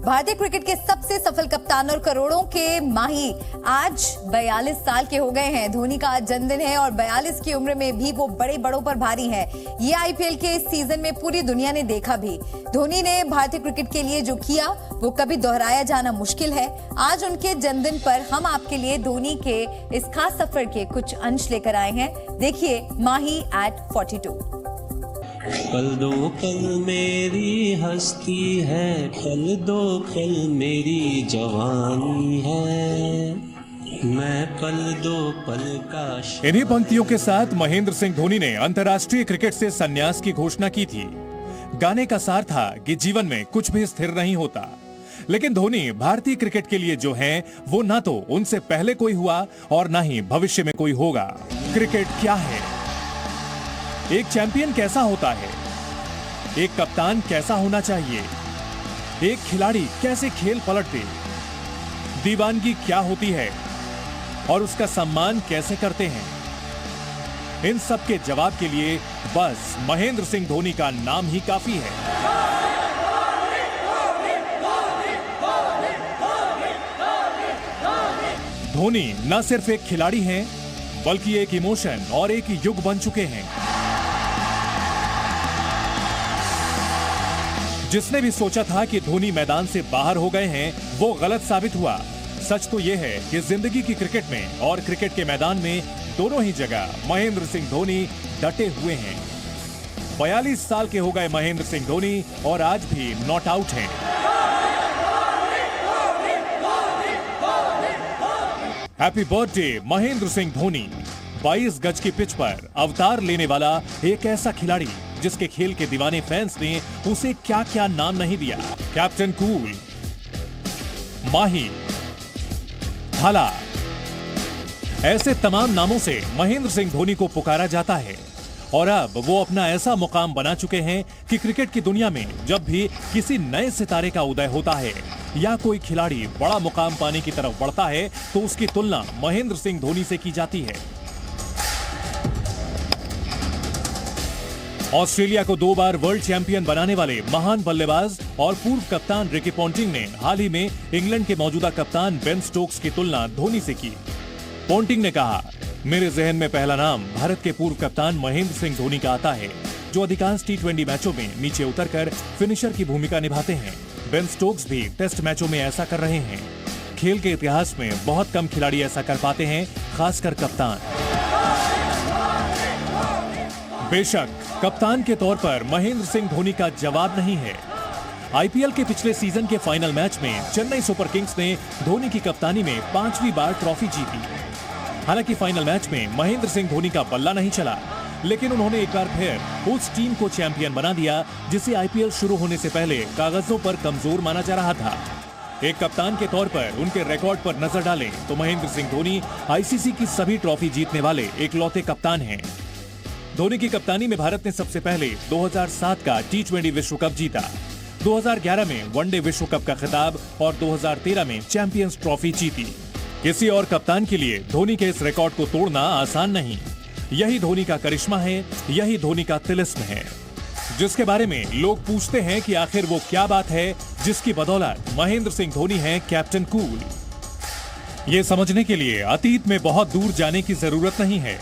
भारतीय क्रिकेट के सबसे सफल कप्तान और करोड़ों के माही आज 42 साल के हो गए हैं। धोनी का आज जन्मदिन है और 42 की उम्र में भी वो बड़े बड़ों पर भारी है। ये आईपीएल के इस सीजन में पूरी दुनिया ने देखा भी। धोनी ने भारतीय क्रिकेट के लिए जो किया वो कभी दोहराया जाना मुश्किल है। आज उनके जन्मदिन पर हम आपके लिए धोनी के इस खास सफर के कुछ अंश लेकर आए हैं। देखिए माही एट 42। पल दो पल मेरी हस्ती है, पल दो पल मेरी जवानी है, मैं पल दो पल का। इन्हीं पंक्तियों के साथ महेंद्र सिंह धोनी ने अंतर्राष्ट्रीय क्रिकेट से संन्यास की घोषणा की थी। गाने का सार था कि जीवन में कुछ भी स्थिर नहीं होता, लेकिन धोनी भारतीय क्रिकेट के लिए जो हैं, वो ना तो उनसे पहले कोई हुआ और ना ही भविष्य में कोई होगा। क्रिकेट क्या है, एक चैंपियन कैसा होता है, एक कप्तान कैसा होना चाहिए, एक खिलाड़ी कैसे खेल पलट दे, दीवानगी क्या होती है और उसका सम्मान कैसे करते हैं, इन सब के जवाब के लिए बस महेंद्र सिंह धोनी का नाम ही काफी है। धोनी न सिर्फ एक खिलाड़ी हैं, बल्कि एक इमोशन और एक युग बन चुके हैं। जिसने भी सोचा था कि धोनी मैदान से बाहर हो गए हैं, वो गलत साबित हुआ। सच तो यह है कि जिंदगी की क्रिकेट में और क्रिकेट के मैदान में दोनों ही जगह महेंद्र सिंह धोनी डटे हुए हैं। 42 साल के हो गए महेंद्र सिंह धोनी और आज भी नॉट आउट हैं। Happy birthday Mahendra Singh Dhoni. 22 गज की पिच पर अवतार लेने वाला एक ऐसा खिलाड़ी जिसके खेल के दीवाने फैंस ने उसे क्या क्या नाम नहीं दिया। कैप्टन कूल, माही, भाला, ऐसे तमाम नामों से महेंद्र सिंह धोनी को पुकारा जाता है। और अब वो अपना ऐसा मुकाम बना चुके हैं कि क्रिकेट की दुनिया में जब भी किसी नए सितारे का उदय होता है या कोई खिलाड़ी बड़ा मुकाम पाने की तरफ बढ़ता है तो उसकी तुलना महेंद्र सिंह धोनी से की जाती है। ऑस्ट्रेलिया को 2 बार वर्ल्ड चैंपियन बनाने वाले महान बल्लेबाज और पूर्व कप्तान रिकी पॉन्टिंग ने हाल ही में इंग्लैंड के मौजूदा कप्तान बेन स्टोक्स की तुलना धोनी से की। पॉन्टिंग ने कहा, मेरे जहन में पहला नाम भारत के पूर्व कप्तान महेंद्र सिंह धोनी का आता है, जो अधिकांश T20 मैचों में नीचे उतरकर फिनिशर की भूमिका निभाते हैं। बेन स्टोक्स भी टेस्ट मैचों में ऐसा कर रहे हैं। खेल के इतिहास में बहुत कम खिलाड़ी ऐसा कर पाते हैं, खासकर कप्तान। बेशक कप्तान के तौर पर महेंद्र सिंह धोनी का जवाब नहीं है। आईपीएल के पिछले सीजन के फाइनल मैच में चेन्नई सुपर किंग्स ने धोनी की कप्तानी में 5वीं बार ट्रॉफी जीती। हालांकि फाइनल मैच में महेंद्र सिंह धोनी का बल्ला नहीं चला, लेकिन उन्होंने एक बार फिर उस टीम को चैंपियन बना दिया जिसे आईपीएल शुरू होने से पहले कागजों पर कमजोर माना जा रहा था। एक कप्तान के तौर पर उनके रिकॉर्ड पर नजर डालें तो महेंद्र सिंह धोनी आईसीसी की सभी ट्रॉफी जीतने वाले इकलौते कप्तान हैं। धोनी की कप्तानी में भारत ने सबसे पहले 2007 का T20 विश्व कप जीता, 2011 में वनडे विश्व कप का खिताब और 2013 में चैंपियंस ट्रॉफी जीती। किसी और कप्तान के लिए धोनी के इस रिकॉर्ड को तोड़ना आसान नहीं। यही धोनी का करिश्मा है, यही धोनी का तिलिस्म है, जिसके बारे में लोग पूछते हैं कि आखिर वो क्या बात है जिसकी बदौलत महेंद्र सिंह धोनी है कैप्टन कूल। ये समझने के लिए अतीत में बहुत दूर जाने की जरूरत नहीं है।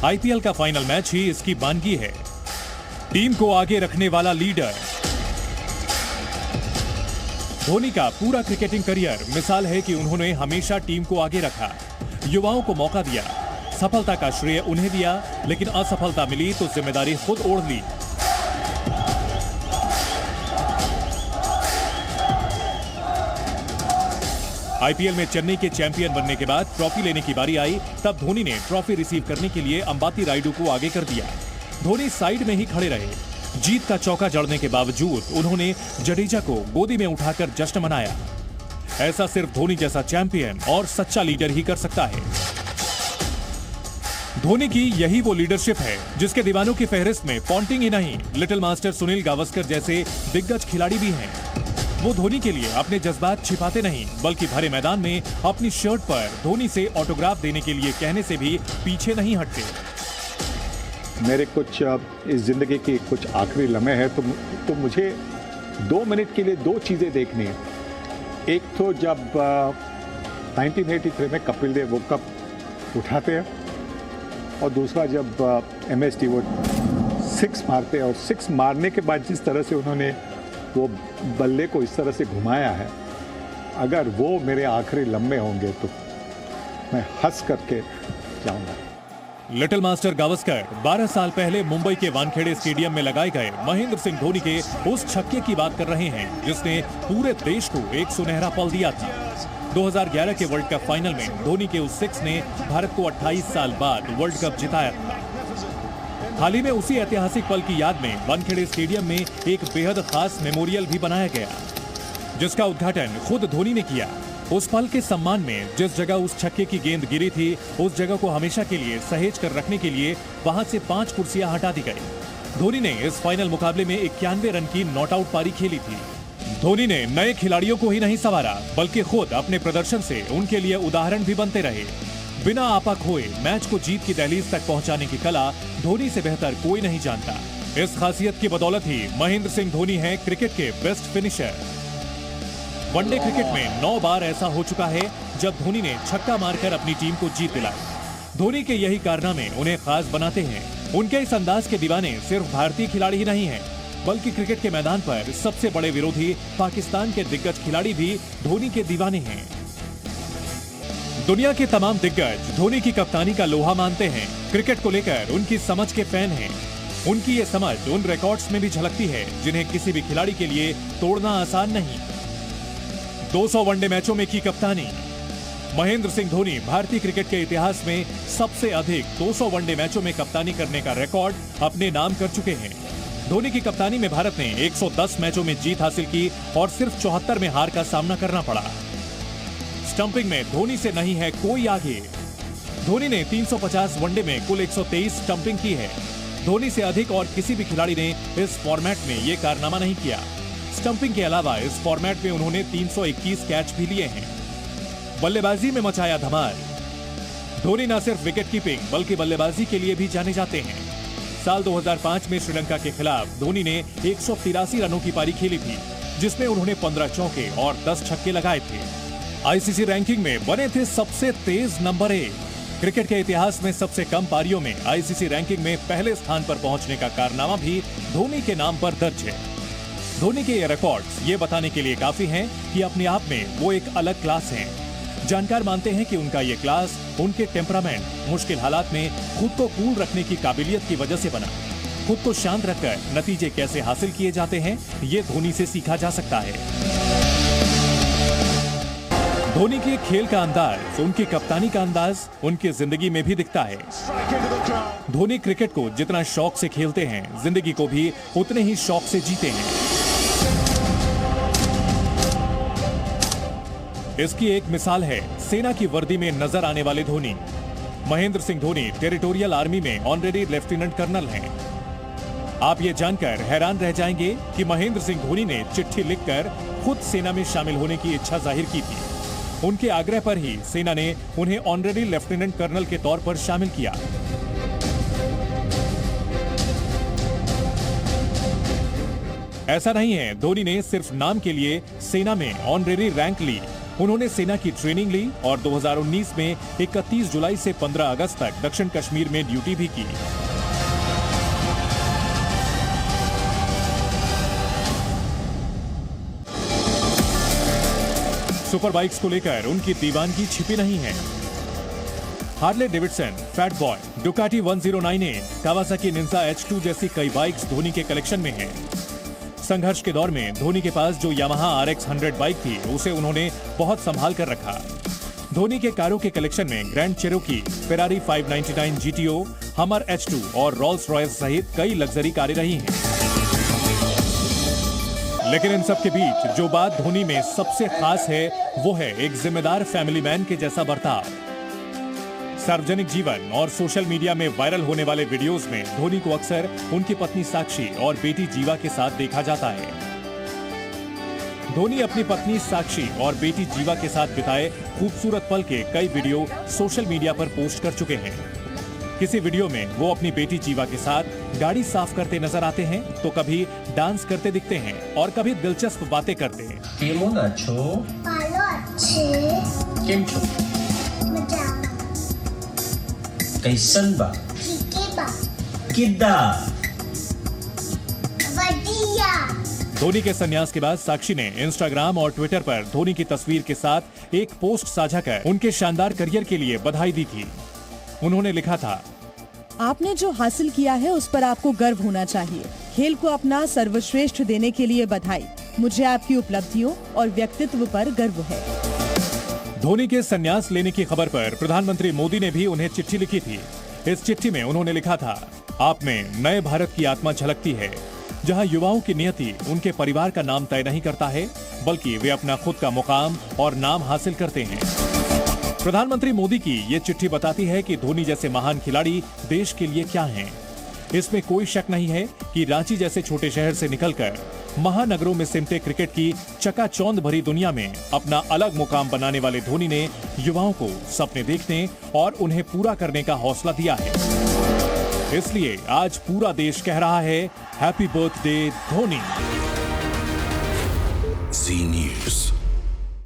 आईपीएल का फाइनल मैच ही इसकी बानगी है। टीम को आगे रखने वाला लीडर। धोनी का पूरा क्रिकेटिंग करियर मिसाल है कि उन्होंने हमेशा टीम को आगे रखा, युवाओं को मौका दिया, सफलता का श्रेय उन्हें दिया, लेकिन असफलता मिली तो जिम्मेदारी खुद ओढ़ ली। आईपीएल में चेन्नई के चैंपियन बनने के बाद ट्रॉफी लेने की बारी आई, तब धोनी ने ट्रॉफी रिसीव करने के लिए अंबाती रायडू को आगे कर दिया। धोनी साइड में ही खड़े रहे। जीत का चौका जड़ने के बावजूद उन्होंने जडेजा को गोदी में उठाकर जश्न मनाया। ऐसा सिर्फ धोनी जैसा चैंपियन और सच्चा लीडर ही कर सकता है। धोनी की यही वो लीडरशिप है जिसके दीवानों की फहरिस्त में पॉन्टिंग ही नहीं, लिटिल मास्टर सुनील गावस्कर जैसे दिग्गज खिलाड़ी भी हैं। वो धोनी के लिए अपने जज्बात छिपाते नहीं, बल्कि भरे मैदान में अपनी शर्ट पर धोनी से ऑटोग्राफ देने के लिए कहने से भी पीछे नहीं हटते। मेरे कुछ इस जिंदगी की कुछ आखिरी लम्हे हैं तो मुझे 2 मिनट के लिए 2 चीजें देखनी है। एक तो जब 1983 में कपिल देव वो कप उठाते हैं और दूसरा जब MS स्टीवर्ट 6 मारते हैं और 6 मारने के बाद जिस तरह से उन्होंने वो बल्ले को इस तरह से घुमाया है, अगर वो मेरे आखिरी लम्हे होंगे तो मैं हंस करके जाऊंगा। लिटिल मास्टर गावस्कर 12 साल पहले मुंबई के वानखेड़े स्टेडियम में लगाए गए महेंद्र सिंह धोनी के उस छक्के की बात कर रहे हैं जिसने पूरे देश को एक सुनहरा पल दिया था। 2011 के वर्ल्ड कप फाइनल में धोनी के उस 6 ने भारत को 28 साल बाद वर्ल्ड कप जिताया था। हाल ही में उसी ऐतिहासिक पल की याद में वानखेड़े स्टेडियम में एक बेहद खास मेमोरियल भी बनाया गया, जिसका उद्घाटन खुद धोनी ने किया। उस पल के सम्मान में जिस जगह उस छक्के की गेंद गिरी थी, उस जगह को हमेशा के लिए सहेज कर रखने के लिए वहां से 5 कुर्सियां हटा दी गई। धोनी ने इस फाइनल मुकाबले में 91 रन की नॉट आउट पारी खेली थी। धोनी ने नए खिलाड़ियों को ही नहीं संवारा, बल्कि खुद अपने प्रदर्शन से उनके लिए उदाहरण भी बनते रहे। बिना आपा खोए मैच को जीत की दहलीज तक पहुंचाने की कला धोनी से बेहतर कोई नहीं जानता। इस खासियत की बदौलत ही महेंद्र सिंह धोनी हैं क्रिकेट के बेस्ट फिनिशर। वनडे क्रिकेट में 9 बार ऐसा हो चुका है जब धोनी ने छक्का मारकर अपनी टीम को जीत दिलाई। धोनी के यही कारनामे उन्हें खास बनाते हैं। उनके इस अंदाज के दीवाने सिर्फ भारतीय खिलाड़ी ही नहीं हैं, बल्कि क्रिकेट के मैदान पर सबसे बड़े विरोधी पाकिस्तान के दिग्गज खिलाड़ी भी धोनी के दीवाने हैं। दुनिया के तमाम दिग्गज धोनी की कप्तानी का लोहा मानते हैं। क्रिकेट को लेकर उनकी समझ के फैन हैं। उनकी ये समझ उन रिकॉर्ड्स में भी झलकती है जिन्हें किसी भी खिलाड़ी के लिए तोड़ना आसान नहीं। 200 वनडे मैचों में की कप्तानी। महेंद्र सिंह धोनी भारतीय क्रिकेट के इतिहास में सबसे अधिक 200 वनडे मैचों में कप्तानी करने का रिकॉर्ड अपने नाम कर चुके हैं। धोनी की कप्तानी में भारत ने 110 मैचों में जीत हासिल की और सिर्फ 74 में हार का सामना करना पड़ा। स्टंपिंग में धोनी से नहीं है कोई आगे। धोनी ने 350 वनडे में कुल 123 स्टंपिंग की है। धोनी से अधिक और किसी भी खिलाड़ी ने इस फॉर्मेट में ये कारनामा नहीं किया। स्टंपिंग के अलावा इस फॉर्मेट में उन्होंने 321 कैच भी लिए हैं। बल्लेबाजी में मचाया धमाल। धोनी न सिर्फ विकेट कीपिंग बल्कि बल्लेबाजी के लिए भी जाने जाते हैं। साल 2005 में श्रीलंका के खिलाफ धोनी ने 183 रनों की पारी खेली थी, जिसमें उन्होंने 15 चौके और 10 छक्के लगाए थे। आईसीसी रैंकिंग में बने थे सबसे तेज नंबर 1। क्रिकेट के इतिहास में सबसे कम पारियों में आईसीसी रैंकिंग में पहले स्थान पर पहुंचने का कारनामा भी धोनी के नाम पर दर्ज है। धोनी के ये रिकॉर्ड्स ये बताने के लिए काफी हैं कि अपने आप में वो एक अलग क्लास हैं। जानकार मानते हैं कि उनका ये क्लास उनके टेम्परामेंट, मुश्किल हालात में खुद को कूल रखने की काबिलियत की वजह से बना। खुद को शांत रखकर नतीजे कैसे हासिल किए जाते हैं, ये धोनी से सीखा जा सकता है। धोनी के खेल का अंदाज, उनकी कप्तानी का अंदाज उनकी जिंदगी में भी दिखता है। धोनी क्रिकेट को जितना शौक से खेलते हैं, जिंदगी को भी उतने ही शौक से जीते हैं। इसकी एक मिसाल है सेना की वर्दी में नजर आने वाले धोनी। महेंद्र सिंह धोनी टेरिटोरियल आर्मी में ऑनरेरी लेफ्टिनेंट कर्नल हैं। आप ये जानकर हैरान रह जाएंगे कि महेंद्र सिंह धोनी ने चिट्ठी लिखकर खुद सेना में शामिल होने की इच्छा जाहिर की थी। उनके आग्रह पर ही सेना ने उन्हें ऑनरेरी लेफ्टिनेंट कर्नल के तौर पर शामिल किया। ऐसा नहीं है धोनी ने सिर्फ नाम के लिए सेना में ऑनरेरी रैंक ली। उन्होंने सेना की ट्रेनिंग ली और 2019 में 31 जुलाई से 15 अगस्त तक दक्षिण कश्मीर में ड्यूटी भी की। सुपर बाइक्स को लेकर उनकी दीवानगी छिपी नहीं है। Harley Davidson, fat boy, Ducati 1098, Kawasaki Ninja H2 जैसी कई बाइक्स धोनी के कलेक्शन में हैं। संघर्ष के दौर में धोनी के पास जो यामाहा RX 100 बाइक थी, उसे उन्होंने बहुत संभाल कर रखा। धोनी के कारों के कलेक्शन में ग्रैंड चेरोकी, फेरारी 599 GTO, हमर H2 और रोल्स रॉयस सहित कई लग्जरी कारें रही हैं। लेकिन इन सब के बीच जो बात धोनी में सबसे खास है, वो है एक जिम्मेदार फैमिली मैन के जैसा बर्ताव। सार्वजनिक जीवन और सोशल मीडिया में वायरल होने वाले वीडियोस में धोनी को अक्सर उनकी पत्नी साक्षी और बेटी जीवा के साथ देखा जाता है। धोनी अपनी पत्नी साक्षी और बेटी जीवा के साथ बिताए खूबसूरत पल के कई वीडियो सोशल मीडिया पर पोस्ट कर चुके हैं। किसी वीडियो में वो अपनी बेटी जीवा के साथ गाड़ी साफ करते नजर आते हैं, तो कभी डांस करते दिखते हैं और कभी दिलचस्प बातें करते हैं। કેમ છો कैसन बा किद्दा धोनी के संन्यास के बाद साक्षी ने इंस्टाग्राम और ट्विटर पर धोनी की तस्वीर के साथ एक पोस्ट साझा कर उनके शानदार करियर के लिए बधाई दी थी। उन्होंने लिखा था, आपने जो हासिल किया है उस पर आपको गर्व होना चाहिए। खेल को अपना सर्वश्रेष्ठ देने के लिए बधाई। मुझे आपकी उपलब्धियों और व्यक्तित्व पर गर्व है। धोनी के संन्यास लेने की खबर पर प्रधानमंत्री मोदी ने भी उन्हें चिट्ठी लिखी थी। इस चिट्ठी में उन्होंने लिखा था, आप में नए भारत की आत्मा झलकती है, जहां युवाओं की नियति उनके परिवार का नाम तय नहीं करता है, बल्कि वे अपना खुद का मुकाम और नाम हासिल करते हैं। प्रधानमंत्री मोदी की ये चिट्ठी बताती है कि धोनी जैसे महान खिलाड़ी देश के लिए क्या हैं। इसमें कोई शक नहीं है कि रांची जैसे छोटे शहर से निकलकर महानगरों में सिमटे क्रिकेट की चकाचौंध भरी दुनिया में अपना अलग मुकाम बनाने वाले धोनी ने युवाओं को सपने देखने और उन्हें पूरा करने का हौसला दिया है। इसलिए आज पूरा देश कह रहा है, happy birthday Dhoni. Zee News.